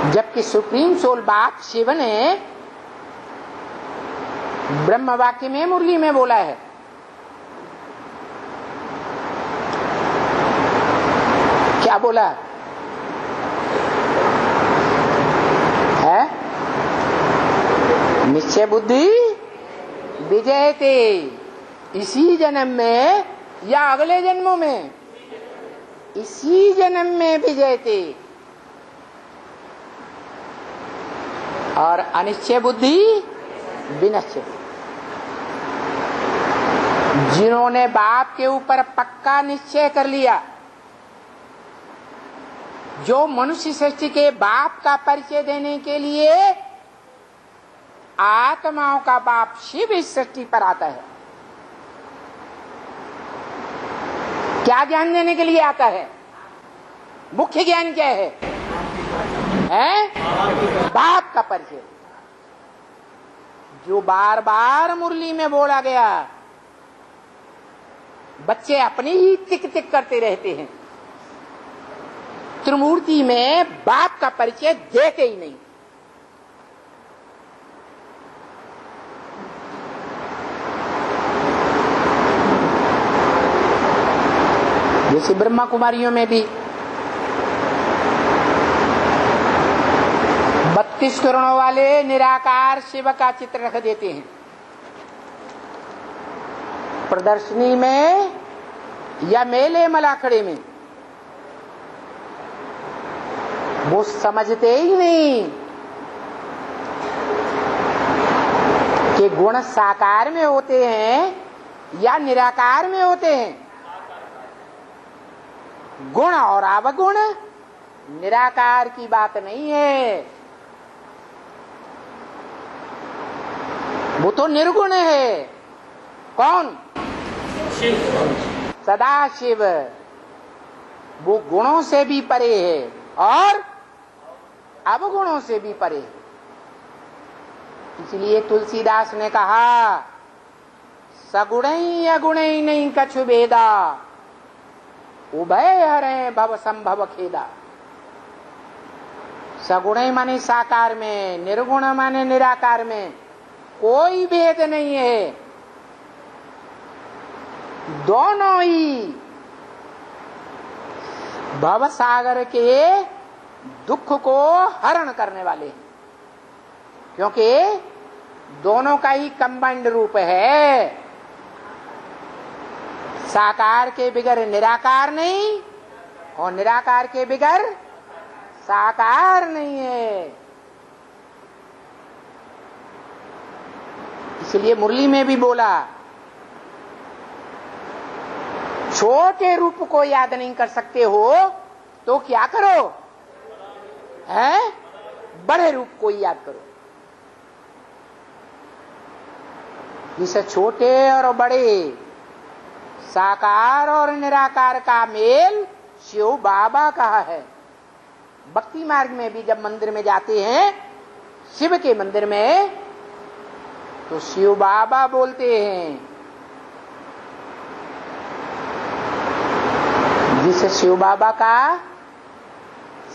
जबकि supreme soul बाप शिव ने ब्रह्म वाक्य में मुरली में बोला है। क्या बोला है? निश्चय बुद्धि विजयते, इसी जन्म में या अगले जन्मों में? इसी जन्म में विजयते। और अनिश्चय बुद्धि विनश्चय। जिन्होंने बाप के ऊपर पक्का निश्चय कर लिया, जो मनुष्य सृष्टि के बाप का परिचय देने के लिए आत्माओं का बाप शिव इस सृष्टि पर आता है। क्या ज्ञान देने के लिए आता है? मुख्य ज्ञान क्या है? बाप का परिचय, जो बार बार मुरली में बोला गया। बच्चे अपनी ही टिक टिक करते रहते हैं, त्रिमूर्ति में बाप का परिचय देते ही नहीं। जैसे ब्रह्मा कुमारियों में भी 32 करोड़ों वाले निराकार शिव का चित्र रख देते हैं प्रदर्शनी में या मेले मलाखड़े में। वो समझते ही नहीं कि गुण साकार में होते हैं या निराकार में होते हैं। गुण और अवगुण निराकार की बात नहीं है, वो तो निर्गुण है। कौन? शिव, सदा शिव। वो गुणों से भी परे है और अवगुणों से भी परे है। इसलिए तुलसीदास ने कहा, सगुणै अगुणै नहीं कछु भेदा, उभय हरे भव संभव खेदा। सगुण माने साकार में, निर्गुण माने निराकार में कोई भेद नहीं है। दोनों ही भव सागर के दुख को हरण करने वाले हैं, क्योंकि दोनों का ही कंबाइंड रूप है। साकार के बिगर निराकार नहीं और निराकार के बिगर साकार नहीं है। इसलिए मुरली में भी बोला, छोटे रूप को याद नहीं कर सकते हो तो क्या करो? बड़े रूप को याद करो। जिसे छोटे और बड़े, साकार और निराकार का मेल शिव बाबा कहा है। भक्ति मार्ग में भी जब मंदिर में जाते हैं, शिव के मंदिर में, तो शिव बाबा बोलते हैं। जिस शिव बाबा का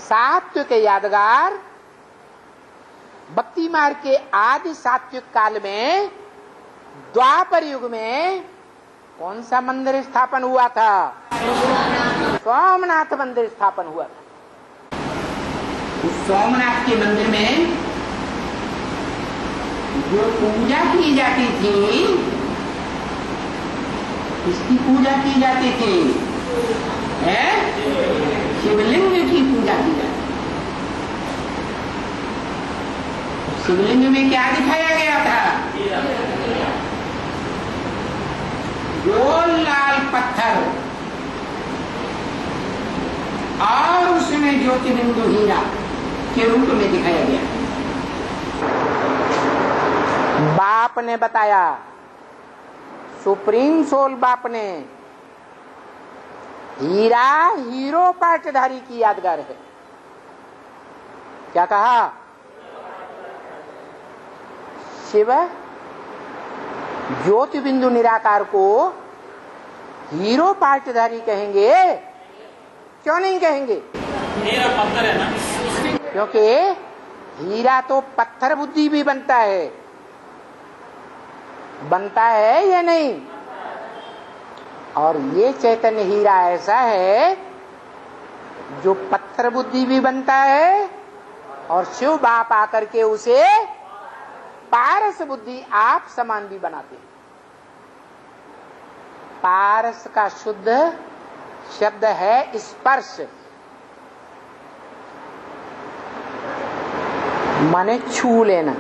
सात्विक यादगार भक्ति मार्ग के आदि सात्विक काल में, द्वापर युग में कौन सा मंदिर स्थापन हुआ था? सोमनाथ मंदिर स्थापन हुआ था। उस सोमनाथ के मंदिर में जो पूजा की जाती थी, किसकी पूजा की जाती थी? शिवलिंग की पूजा की जाती। शिवलिंग में क्या दिखाया गया था? गोल लाल पत्थर और उसमें ज्योतिबिंदु हीरा के रूप में दिखाया गया। बाप ने बताया, सुप्रीम सोल बाप ने, हीरा हीरो पाटधारी की यादगार है। क्या कहा? शिव ज्योति बिंदु निराकार को हीरो पाटधारी कहेंगे? क्यों नहीं कहेंगे? हीरा पत्थर है ना। क्योंकि हीरा तो पत्थर बुद्धि भी बनता है या नहीं? और ये चैतन्य हीरा ऐसा है जो पत्थर बुद्धि भी बनता है और शिव बाप आकर के उसे पारस बुद्धि आप समान भी बनाते हैं। पारस का शुद्ध शब्द है स्पर्श, माने छू लेना,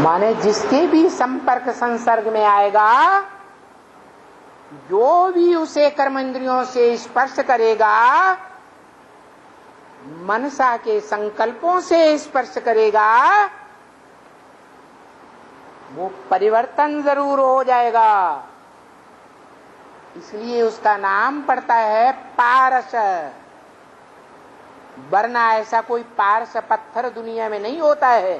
माने जिसके भी संपर्क संसर्ग में आएगा, जो भी उसे कर्म इंद्रियों से स्पर्श करेगा, मनसा के संकल्पों से स्पर्श करेगा, वो परिवर्तन जरूर हो जाएगा। इसलिए उसका नाम पड़ता है पारस। वरना ऐसा कोई पारस पत्थर दुनिया में नहीं होता है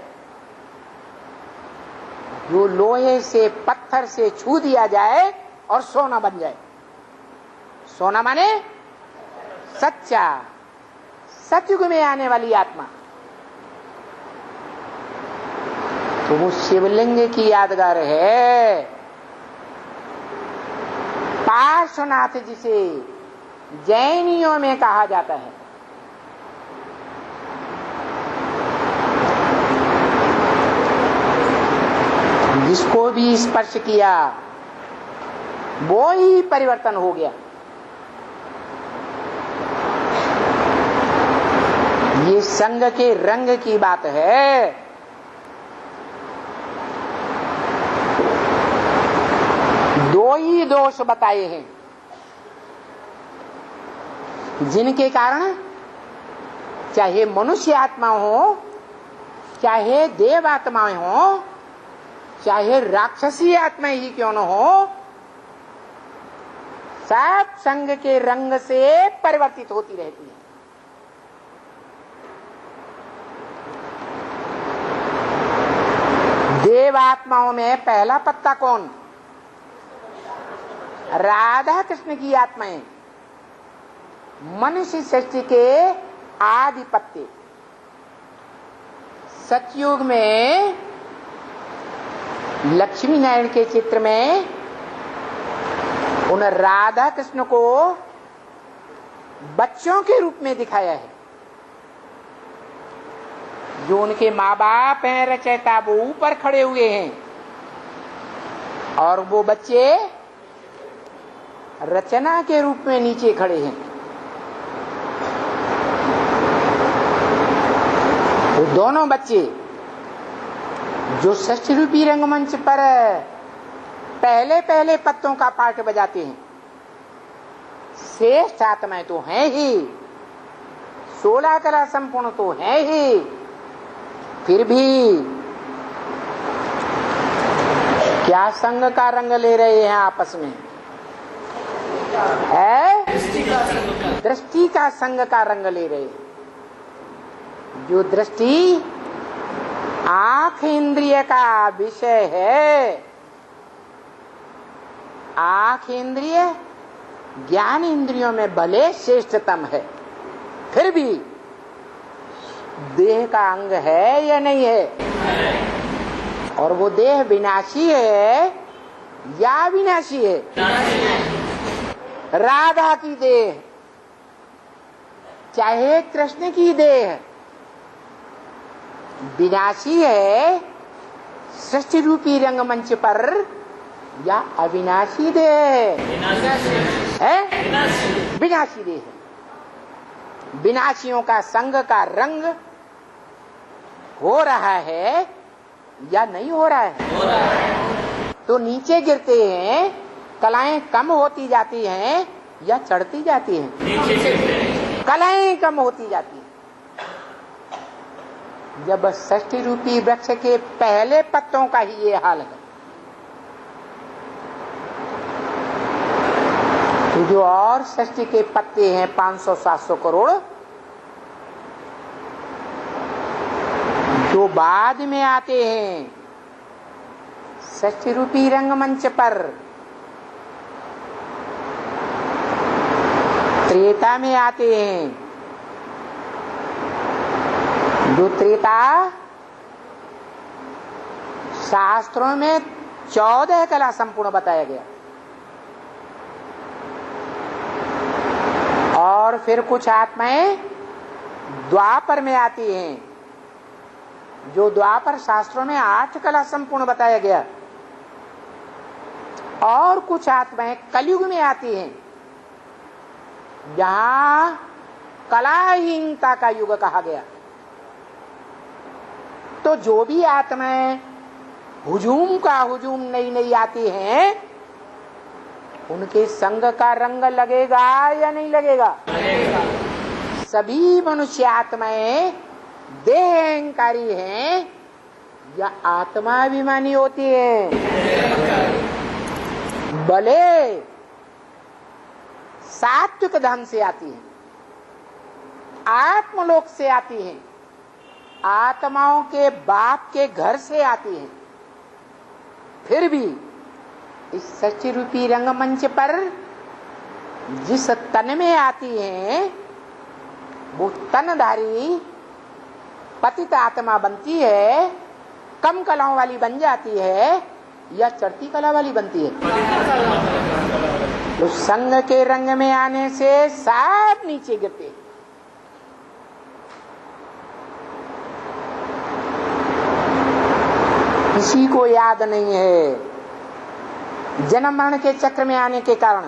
जो लोहे से पत्थर से छू दिया जाए और सोना बन जाए। सोना माने सच्चा, सतयुग में आने वाली आत्मा। तो वो शिवलिंग की यादगार है, पार्श्वनाथ जिसे जैनियों में कहा जाता है। जिसको भी स्पर्श किया वो ही परिवर्तन हो गया। ये संग के रंग की बात है। दो ही दोष बताए हैं जिनके कारण चाहे मनुष्य आत्मा हो, चाहे देव आत्माएं हो, चाहे राक्षसी आत्मा ही क्यों न हो, सब संग के रंग से परिवर्तित होती रहती है। देव आत्माओं में पहला पत्ता कौन? राधा कृष्ण की आत्माएं, मनुष्य सृष्टि के आधिपत्य। सतयुग में लक्ष्मी नारायण के चित्र में उन राधा कृष्ण को बच्चों के रूप में दिखाया है। जो उनके माँ बाप हैं रचयिता, वो ऊपर खड़े हुए हैं और वो बच्चे रचना के रूप में नीचे खड़े हैं। वो दोनों बच्चे जो षष्ठी रूपी रंगमंच पर पहले पहले पत्तों का पाठ बजाते हैं, श्रेष्ठ आत्माएं तो हैं ही, 16 कला संपूर्ण तो है ही, फिर भी क्या संग का रंग ले रहे हैं आपस में? है दृष्टि का संग का रंग ले रहे हैं। जो दृष्टि आंख इंद्रिय का विषय है, आंख इंद्रिय ज्ञान इंद्रियों में भले श्रेष्ठतम है, फिर भी देह का अंग है या नहीं है? और वो देह विनाशी है या विनाशी है? राधा की देह चाहे कृष्ण की देह विनाशी है सृष्टि रूपी रंगमंच पर या अविनाशी देह है? विनाशी देह। विनाशियों का संग का रंग हो रहा है या नहीं हो रहा है? तो नीचे गिरते हैं, कलाएं कम होती जाती हैं या चढ़ती जाती हैं? कलाएं कम होती जाती हैं। जब षष्ठी रूपी वृक्ष के पहले पत्तों का ही ये हाल है, तो जो और षष्ठी के पत्ते हैं 500-700 करोड़, जो बाद में आते हैं षष्ठी रूपी रंगमंच पर, त्रेता में आते हैं, जो त्रेता शास्त्रों में 14 कला संपूर्ण बताया गया, और फिर कुछ आत्माएं द्वापर में आती हैं, जो द्वापर शास्त्रों में 8 कला संपूर्ण बताया गया, और कुछ आत्माएं कलयुग में आती हैं जहां कलाहीनता का युग कहा गया। तो जो भी आत्माएं हुजूम का हुजूम नई नई आती हैं, उनके संग का रंग लगेगा या नहीं लगेगा? सभी मनुष्य आत्माएं देह अहंकारी हैं या आत्माभिमानी होती हैं? भले सात्विक धन से आती हैं, आत्मलोक से आती हैं, आत्माओं के बाप के घर से आती हैं, फिर भी इस सच्ची रूपी रंगमंच पर जिस तन में आती हैं, वो तनधारी पतित आत्मा बनती है, कम कलाओं वाली बन जाती है या चढ़ती कला वाली बनती है? तो संग के रंग में आने से सब नीचे गिरते। किसी को याद नहीं है जन्म मरण के चक्र में आने के कारण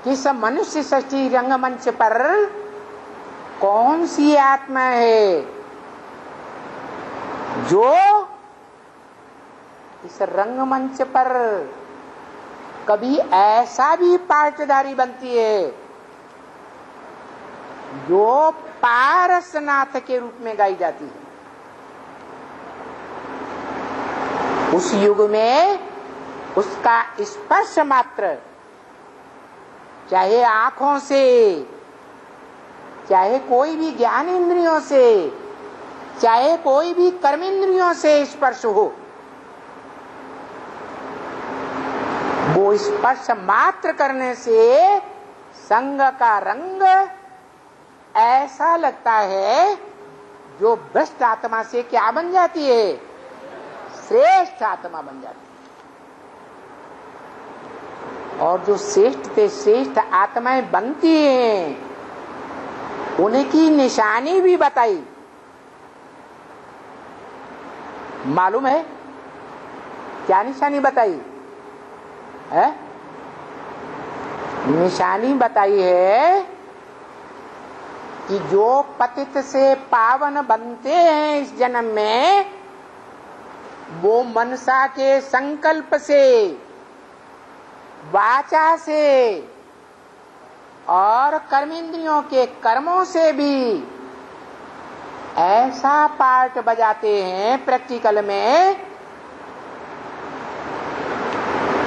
कि सब मनुष्य सृष्टि रंगमंच पर कौन सी आत्मा है जो इस रंगमंच पर कभी ऐसा भी पार्टधारी बनती है जो पारसनाथ के रूप में गाई जाती है। उस युग में उसका स्पर्श मात्र, चाहे आंखों से, चाहे कोई भी ज्ञान इंद्रियों से, चाहे कोई भी कर्म इंद्रियों से स्पर्श हो, वो स्पर्श मात्र करने से संग का रंग ऐसा लगता है जो भ्रष्ट आत्मा से क्या बन जाती है? श्रेष्ठ आत्मा बन जाती है। और जो श्रेष्ठ से श्रेष्ठ आत्माएं बनती हैं, उनकी निशानी भी बताई। मालूम है क्या निशानी बताई है? निशानी बताई है कि जो पतित से पावन बनते हैं इस जन्म में, वो मनसा के संकल्प से, वाचा से और कर्मेंद्रियों के कर्मों से भी ऐसा पार्ट बजाते हैं। प्रैक्टिकल में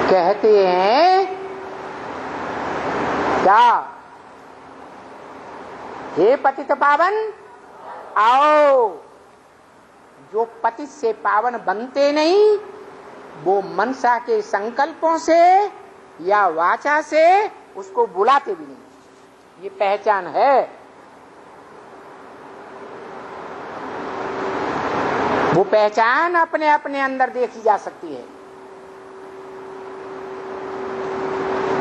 कहते हैं क्या? हे पतित पावन आओ। जो पतित से पावन बनते नहीं, वो मनसा के संकल्पों से या वाचा से उसको बुलाते भी नहीं। ये पहचान है। वो पहचान अपने अपने अंदर देखी जा सकती है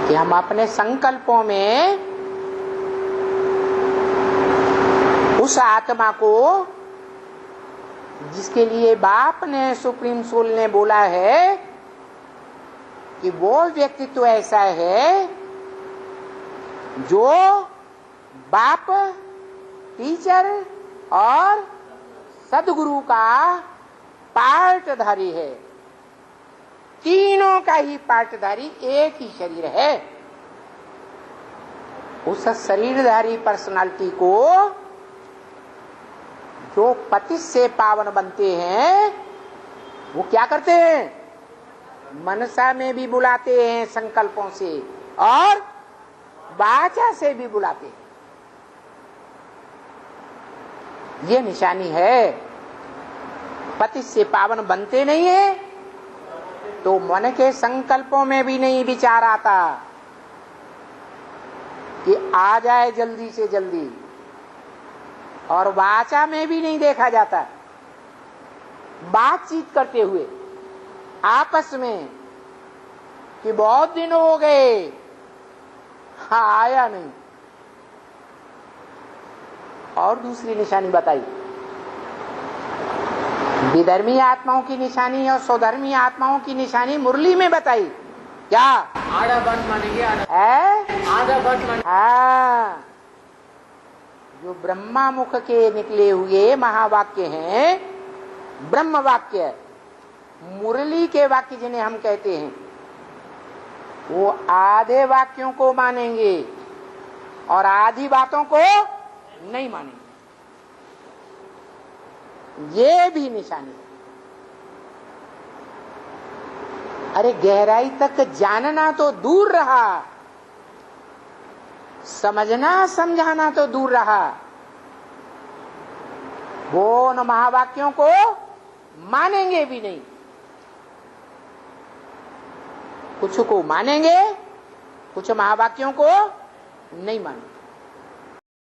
कि हम अपने संकल्पों में उस आत्मा को, जिसके लिए बाप ने, सुप्रीम सोल ने बोला है कि वो व्यक्तित्व ऐसा है जो बाप, टीचर और सदगुरु का पार्टधारी है। तीनों का ही पार्टधारी एक ही शरीर है। उस शरीरधारी पर्सनालिटी को जो पति से पावन बनते हैं, वो क्या करते हैं? मनसा में भी बुलाते हैं संकल्पों से और वाचा से भी बुलाते हैं। ये निशानी है। पति से पावन बनते नहीं है तो मन के संकल्पों में भी नहीं विचार आता कि आ जाए जल्दी से जल्दी। और वाचा में भी नहीं देखा जाता। बातचीत करते हुए आपस में कि बहुत दिन हो गए, हाँ आया नहीं। और दूसरी निशानी बताई, विधर्मी आत्माओं की निशानी और स्वधर्मी आत्माओं की निशानी मुरली में बताई। क्या आधा बात मानेंगे, आधा बात मानेंगे। हाँ, जो ब्रह्मा मुख के निकले हुए महावाक्य हैं, ब्रह्म वाक्य, मुरली के वाक्य जिन्हें हम कहते हैं, वो आधे वाक्यों को मानेंगे और आधी बातों को नहीं मानेंगे। ये भी निशानी। अरे गहराई तक जानना तो दूर रहा, समझना समझाना तो दूर रहा, वो उन महावाक्यों को मानेंगे भी नहीं। कुछ को मानेंगे, कुछ महावाक्यों को नहीं मानेंगे।